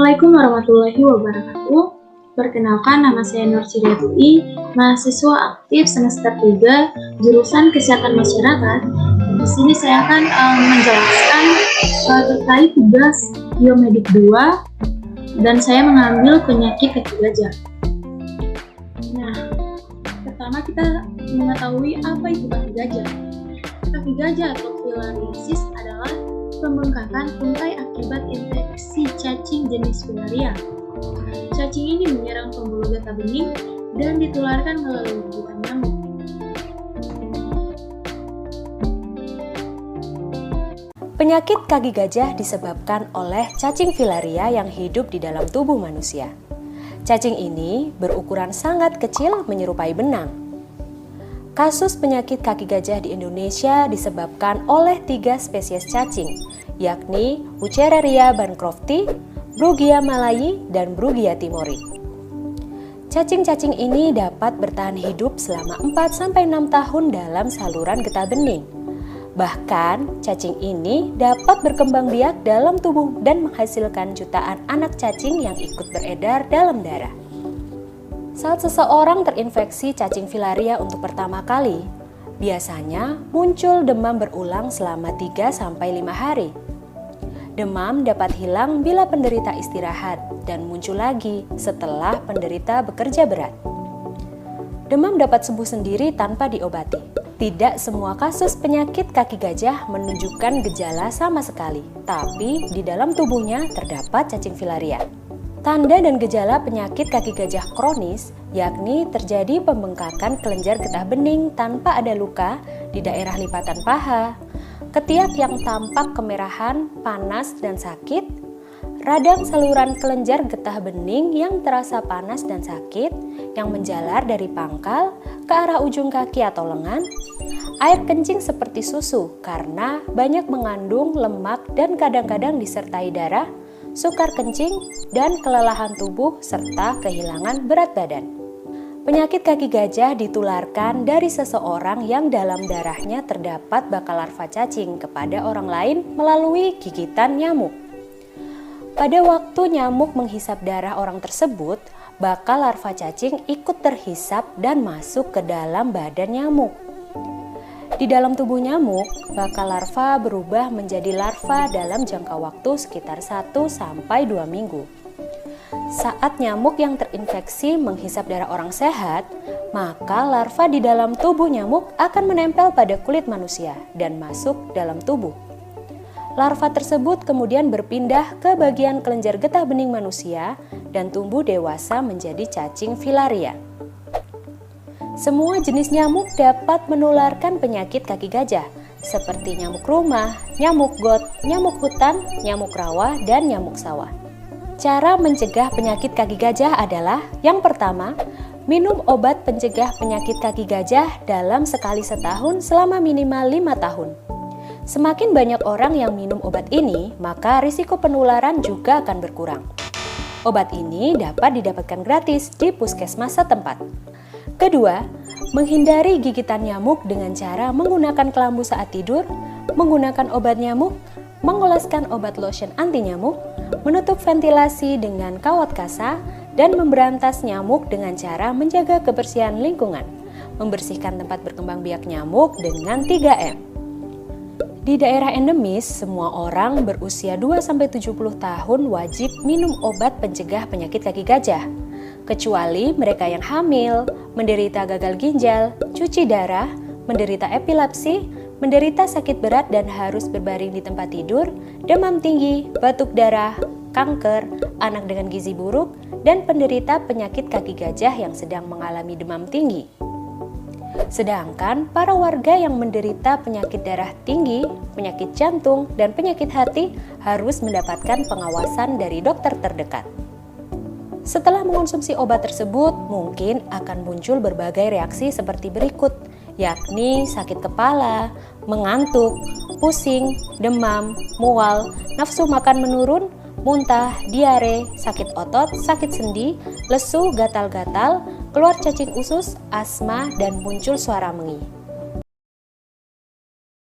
Assalamualaikum warahmatullahi wabarakatuh. Perkenalkan, nama saya Nur Cidatui, mahasiswa aktif semester 3, jurusan Kesehatan Masyarakat. Di sini saya akan menjelaskan terkait tugas biomedik 2 dan saya mengambil penyakit kaki gajah. Nah, pertama kita mengetahui apa itu kaki gajah. Kaki gajah atau filariasis adalah pembengkakan untai akibat infeksi cacing jenis filaria. Cacing ini menyerang pembuluh getah bening dan ditularkan melalui gigitan nyamuk. Penyakit kaki gajah disebabkan oleh cacing filaria yang hidup di dalam tubuh manusia. Cacing ini berukuran sangat kecil menyerupai benang. Kasus penyakit kaki gajah di Indonesia disebabkan oleh 3 spesies cacing, yakni Wuchereria bancrofti, Brugia malayi, dan Brugia timori. Cacing-cacing ini dapat bertahan hidup selama 4-6 tahun dalam saluran getah bening. Bahkan, cacing ini dapat berkembang biak dalam tubuh dan menghasilkan jutaan anak cacing yang ikut beredar dalam darah. Saat seseorang terinfeksi cacing filaria untuk pertama kali, biasanya muncul demam berulang selama 3-5 hari. Demam dapat hilang bila penderita istirahat dan muncul lagi setelah penderita bekerja berat. Demam dapat sembuh sendiri tanpa diobati. Tidak semua kasus penyakit kaki gajah menunjukkan gejala sama sekali, tapi di dalam tubuhnya terdapat cacing filaria. Tanda dan gejala penyakit kaki gajah kronis yakni terjadi pembengkakan kelenjar getah bening tanpa ada luka di daerah lipatan paha, ketiak yang tampak kemerahan, panas, dan sakit, radang saluran kelenjar getah bening yang terasa panas dan sakit, yang menjalar dari pangkal ke arah ujung kaki atau lengan, air kencing seperti susu karena banyak mengandung lemak dan kadang-kadang disertai darah, sukar kencing, dan kelelahan tubuh serta kehilangan berat badan. Penyakit kaki gajah ditularkan dari seseorang yang dalam darahnya terdapat bakal larva cacing kepada orang lain melalui gigitan nyamuk. Pada waktu nyamuk menghisap darah orang tersebut, bakal larva cacing ikut terhisap dan masuk ke dalam badan nyamuk. Di dalam tubuh nyamuk, bakal larva berubah menjadi larva dalam jangka waktu sekitar 1-2 minggu. Saat nyamuk yang terinfeksi menghisap darah orang sehat, maka larva di dalam tubuh nyamuk akan menempel pada kulit manusia dan masuk dalam tubuh. Larva tersebut kemudian berpindah ke bagian kelenjar getah bening manusia dan tumbuh dewasa menjadi cacing filaria. Semua jenis nyamuk dapat menularkan penyakit kaki gajah, seperti nyamuk rumah, nyamuk got, nyamuk hutan, nyamuk rawa, dan nyamuk sawah. Cara mencegah penyakit kaki gajah adalah yang pertama, minum obat pencegah penyakit kaki gajah dalam sekali setahun selama minimal 5 tahun. Semakin banyak orang yang minum obat ini, maka risiko penularan juga akan berkurang. Obat ini dapat didapatkan gratis di puskesmas setempat. Kedua, menghindari gigitan nyamuk dengan cara menggunakan kelambu saat tidur, menggunakan obat nyamuk, mengoleskan obat lotion anti nyamuk, menutup ventilasi dengan kawat kasa, dan memberantas nyamuk dengan cara menjaga kebersihan lingkungan, membersihkan tempat berkembang biak nyamuk dengan 3M. Di daerah endemis, semua orang berusia 2-70 tahun wajib minum obat pencegah penyakit kaki gajah, kecuali mereka yang hamil, menderita gagal ginjal, cuci darah, menderita epilepsi, menderita sakit berat dan harus berbaring di tempat tidur, demam tinggi, batuk darah, kanker, anak dengan gizi buruk, dan penderita penyakit kaki gajah yang sedang mengalami demam tinggi. Sedangkan para warga yang menderita penyakit darah tinggi, penyakit jantung, dan penyakit hati harus mendapatkan pengawasan dari dokter terdekat. Setelah mengonsumsi obat tersebut, mungkin akan muncul berbagai reaksi seperti berikut, yakni sakit kepala, mengantuk, pusing, demam, mual, nafsu makan menurun, muntah, diare, sakit otot, sakit sendi, lesu, gatal-gatal, keluar cacing usus, asma, dan muncul suara mengi.